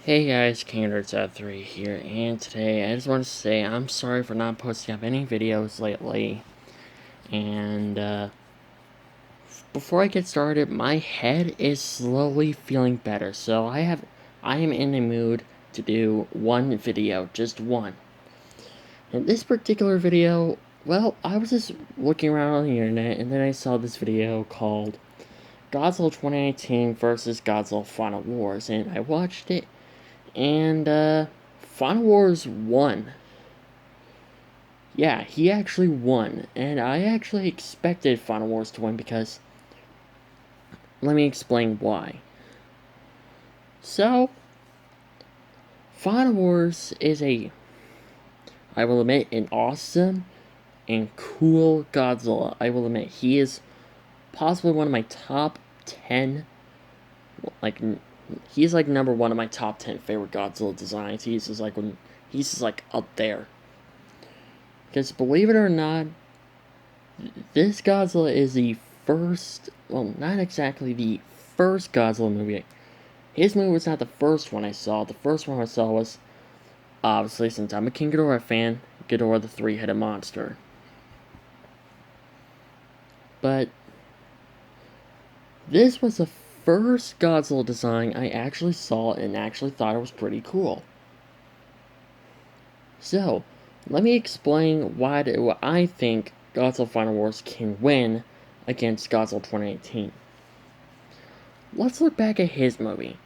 Hey guys, KingDirts3 here, and today I just want to say I'm sorry for not posting up any videos lately. And before I get started, my head is slowly feeling better, so I am in the mood to do one video, just one. And this particular video, well, I was just looking around on the internet, and then I saw this video called Godzilla 2018 versus Godzilla Final Wars, and I watched it. And, Final Wars won. Yeah, he actually won. And I actually expected Final Wars to win because... Let me explain why. So, Final Wars is I will admit, an awesome and cool Godzilla. I will admit, he is possibly one of my top 10, he's like number one of my top 10 favorite Godzilla designs. He's just like up there. Because believe it or not, this Godzilla is the first, well, not exactly the first Godzilla movie. His movie was not the first one I saw. The first one I saw was, obviously, since I'm a King Ghidorah fan, Ghidorah the Three-Headed Monster. But this was the first Godzilla design I actually saw and actually thought it was pretty cool. So, let me explain why I think Godzilla Final Wars can win against Godzilla 2018. Let's look back at his movie.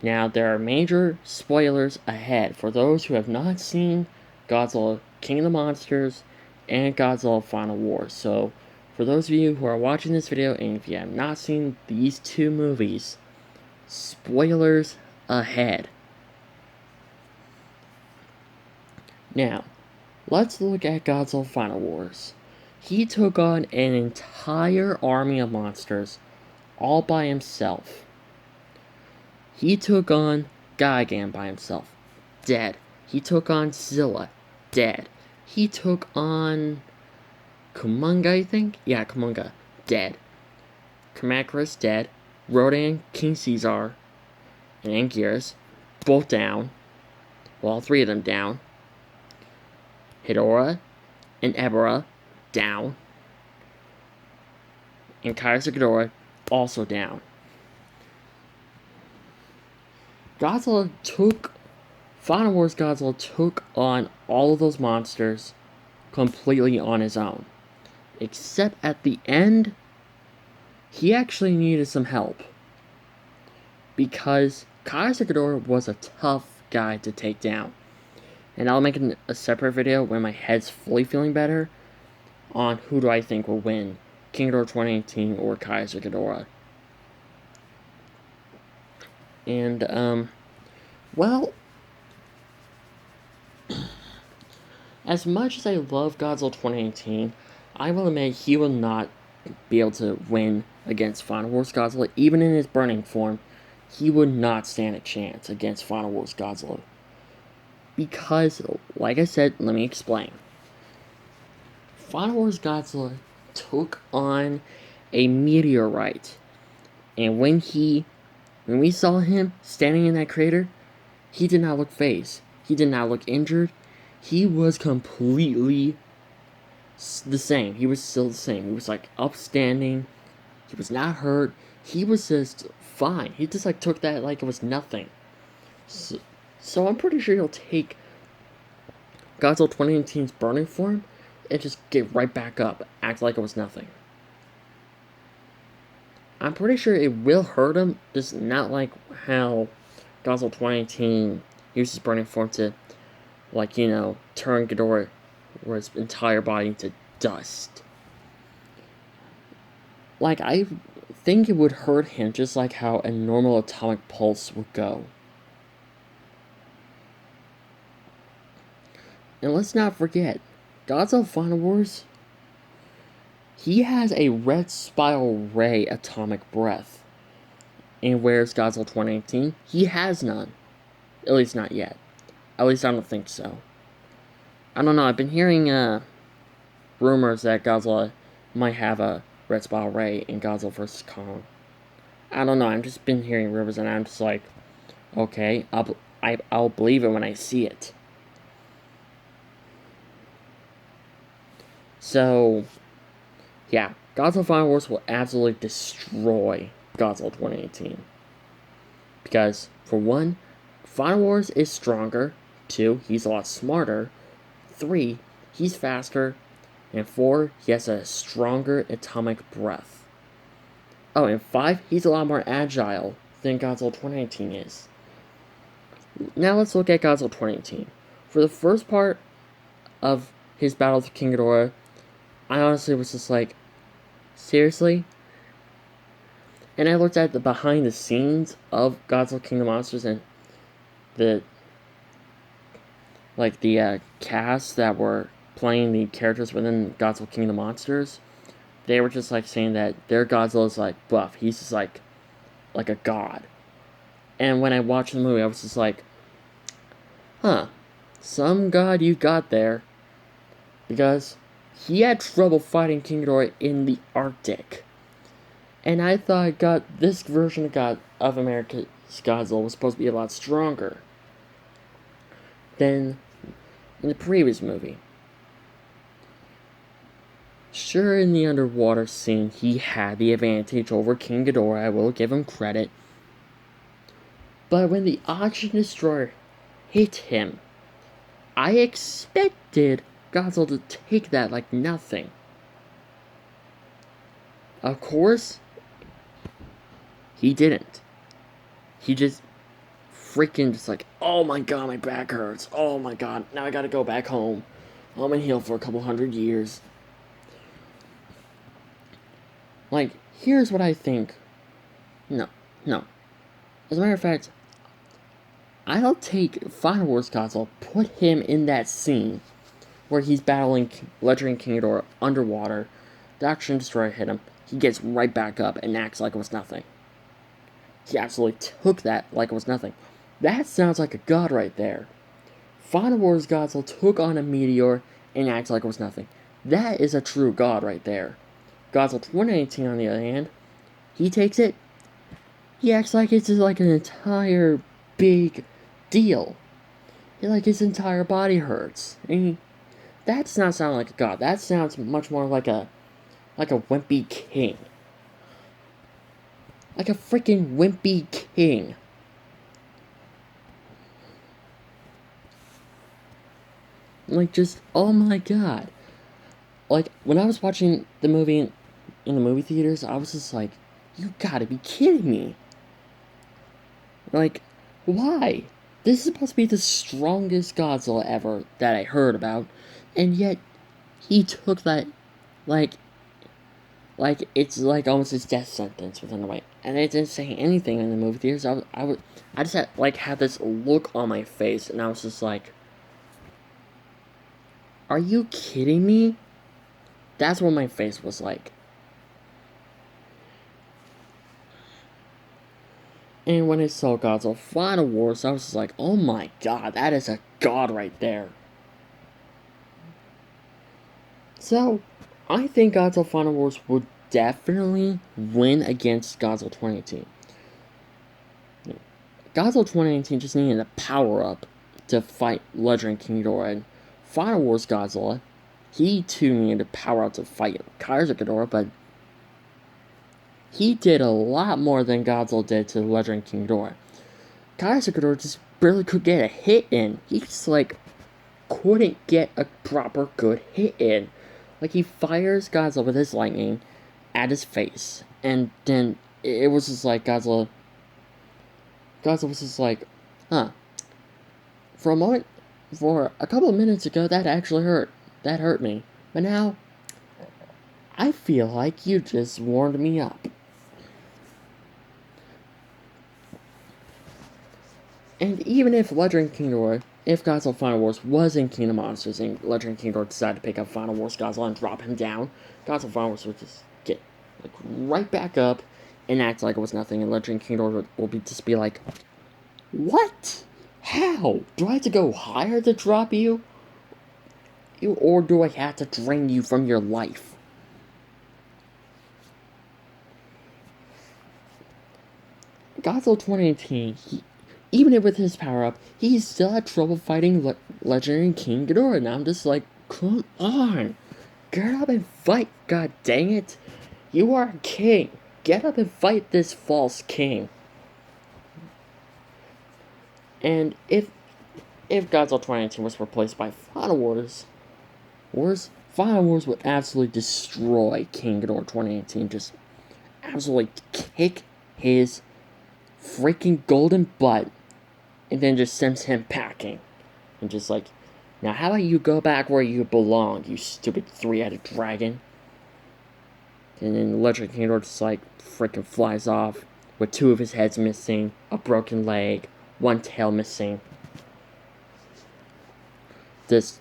Now, there are major spoilers ahead for those who have not seen Godzilla King of the Monsters and Godzilla Final Wars. So, for those of you who are watching this video and if you have not seen these two movies, spoilers ahead. Now, let's look at Godzilla Final Wars. He took on an entire army of monsters all by himself. He took on Gigan by himself, dead. He took on Zilla, dead. He took on Kumonga, I think? Yeah, Kumonga, dead. Kamacuras, dead. Rodan, King Caesar, and Anguirus, both down. Well, all three of them down. Hedorah and Ebora, down. And Kaiser Ghidorah, also down. Final Wars Godzilla took on all of those monsters completely on his own. Except at the end, he actually needed some help. Because Kaiser Ghidorah was a tough guy to take down. And I'll make a separate video when my head's fully feeling better on who do I think will win, King Ghidorah 2018 or Kaiser Ghidorah. And, well, as much as I love Godzilla 2018, I will admit he will not be able to win against Final Wars Godzilla. Even in his burning form, he would not stand a chance against Final Wars Godzilla. Because, like I said, let me explain. Final Wars Godzilla took on a meteorite. And when we saw him standing in that crater, he did not look phased. He did not look injured. He was completely the same. He was still the same. He was like upstanding. He was not hurt. He was just fine. He just like took that like it was nothing. So I'm pretty sure he'll take Godzilla 2018's burning form and just get right back up, act like it was nothing. I'm pretty sure it will hurt him, just not like how Godzilla 2018 uses burning form to, like, you know, turn Ghidorah's entire body to dust. Like, I think it would hurt him just like how a normal atomic pulse would go. And let's not forget, Godzilla Final Wars, he has a red spiral ray atomic breath. And whereas Godzilla 2018, he has none. At least not yet. At least I don't think so. I don't know, I've been hearing rumors that Godzilla might have a red spiral ray in Godzilla vs. Kong. I don't know, I've just been hearing rumors and I'm just like, okay, I'll believe it when I see it. So, yeah, Godzilla Final Wars will absolutely destroy Godzilla 2018. Because, for one, Final Wars is stronger. 2, he's a lot smarter. 3, he's faster. And 4, he has a stronger atomic breath. Oh, and 5, he's a lot more agile than Godzilla 2018 is. Now let's look at Godzilla 2018. For the first part of his battle with King Ghidorah, I honestly was just like, seriously? And I looked at the behind the scenes of Godzilla King of Monsters and the cast that were playing the characters within Godzilla King of Monsters. They were just like saying that their Godzilla's like buff. He's just like a god. And when I watched the movie, I was just like, huh, some god you got there. Because he had trouble fighting King Ghidorah in the Arctic. And I thought this version of America's Godzilla was supposed to be a lot stronger than in the previous movie. Sure, in the underwater scene, he had the advantage over King Ghidorah, I will give him credit. But when the Oxygen Destroyer hit him, I expected Godzilla to take that like nothing. Of course, he didn't. He just freaking just like, oh my god, my back hurts. Oh my god, now I gotta go back home. I'm gonna heal for a couple hundred years. Like, here's what I think. No. As a matter of fact, I'll take Final Wars Godzilla, put him in that scene where he's battling Legendary King Ghidorah underwater. The Oxygen Destroyer hit him. He gets right back up and acts like it was nothing. He absolutely took that like it was nothing. That sounds like a god right there. Final Wars Godzilla took on a meteor and acts like it was nothing. That is a true god right there. Godzilla 2018, on the other hand, he takes it, he acts like it's like an entire big deal. Like his entire body hurts. And that does not sound like a god. That sounds much more like a wimpy king. Like a freaking wimpy king. Like, just, oh my god. Like, when I was watching the movie in the movie theaters, I was just like, you gotta be kidding me. Like, why? This is supposed to be the strongest Godzilla ever that I heard about, and yet he took that, like it's like almost his death sentence within a way. And I didn't say anything in the movie theaters. I just had this look on my face, and I was just like, are you kidding me? That's what my face was like. And when I saw Godzilla Final Wars, I was just like, oh my god, that is a god right there. So, I think Godzilla Final Wars would definitely win against Godzilla 2018. Godzilla 2018 just needed a power up to fight Legendary King Ghidorah. And Final Wars Godzilla, he too needed a power up to fight Kaiser Ghidorah, but he did a lot more than Godzilla did to Legendary King Ghidorah. Kaiser Ghidorah just barely could get a hit in. He just couldn't get a proper good hit in. Like, he fires Godzilla with his lightning at his face, and then it was just like Godzilla was just like, huh. For a couple of minutes ago, that actually hurt. That hurt me. But now, I feel like you just warmed me up. And even if Legendary King Ghidorah, if Godzilla Final Wars was in King of Monsters and Legendary King Ghidorah decided to pick up Final Wars Godzilla and drop him down, Godzilla Final Wars would just get right back up and act like it was nothing, and Legendary King Ghidorah will just be like, what? How? Do I have to go higher to drop you? Or do I have to drain you from your life? Godzilla 2018, even with his power up, he still had trouble fighting Legendary King Ghidorah. And I'm just like, come on, get up and fight, god dang it. You are a king. Get up and fight this false king. And if Godzilla 2019 was replaced by Final Wars, Final Wars would absolutely destroy King Ghidorah 2018. Just absolutely kick his freaking golden butt, and then just sends him packing. And just like, now how about you go back where you belong, you stupid three-headed dragon? And then the Legendary King Ghidorah just like freaking flies off with two of his heads missing, a broken leg, one tail missing. This,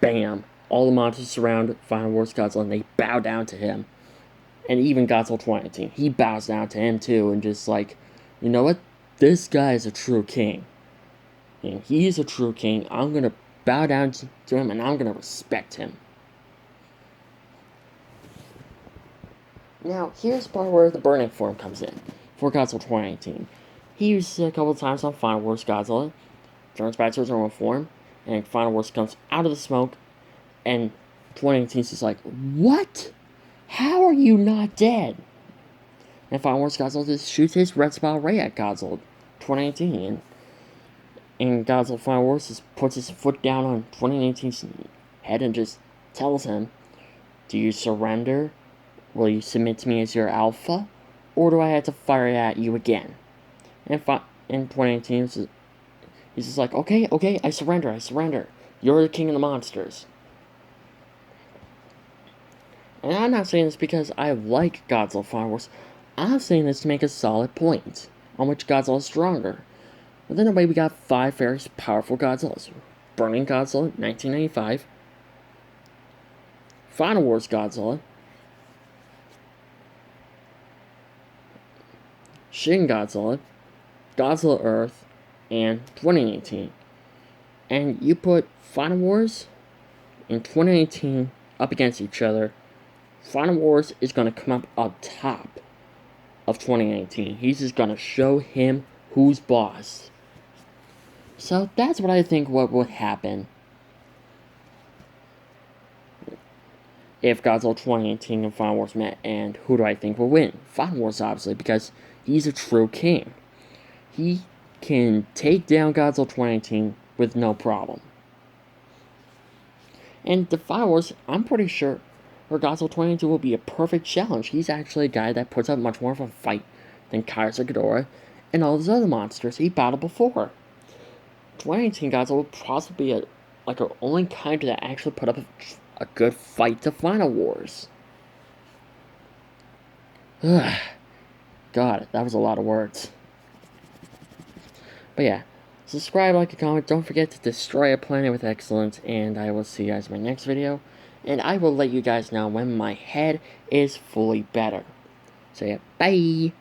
bam, all the monsters surround Final Wars Godzilla and they bow down to him. And even Godzilla 2018, he bows down to him too, and just like, you know what? This guy is a true king. And he's a true king. I'm gonna bow down to him and I'm gonna respect him. Now, here's the part where the burning form comes in for Godzilla 2018. He uses it a couple times on Final Wars Godzilla, turns back to his normal form, and Final Wars comes out of the smoke, and 2018 is just like, what? How are you not dead? And Final Wars Godzilla just shoots his red spot ray at Godzilla 2018, and Godzilla Final Wars just puts his foot down on 2018's head and just tells him, do you surrender? Will you submit to me as your alpha? Or do I have to fire at you again? And in 2018, he's just like, okay, I surrender. You're the king of the monsters. And I'm not saying this because I like Godzilla Final Wars. I'm saying this to make a solid point on which Godzilla is stronger. But then the way we got 5 very powerful Godzillas. Burning Godzilla, 1995. Final Wars Godzilla. Shin Godzilla. Godzilla Earth. And 2018. And you put Final Wars and 2018 up against each other. Final Wars is going to come up top of 2018. He's just going to show him who's boss. So that's what I think what would happen if Godzilla 2018 and Final Wars met, and who do I think will win? Final Wars, obviously, because he's a true king. He can take down Godzilla 2018 with no problem. And the Final Wars, I'm pretty sure, or Godzilla 2018 will be a perfect challenge. He's actually a guy that puts up much more of a fight than Kaiser Ghidorah and all those other monsters he battled before. 2018 Godzilla will possibly be a only character that actually put up a good fight to Final Wars. God, that was a lot of words. But yeah, subscribe, like, and comment. Don't forget to destroy a planet with excellence, and I will see you guys in my next video. And I will let you guys know when my head is fully better. So yeah, bye!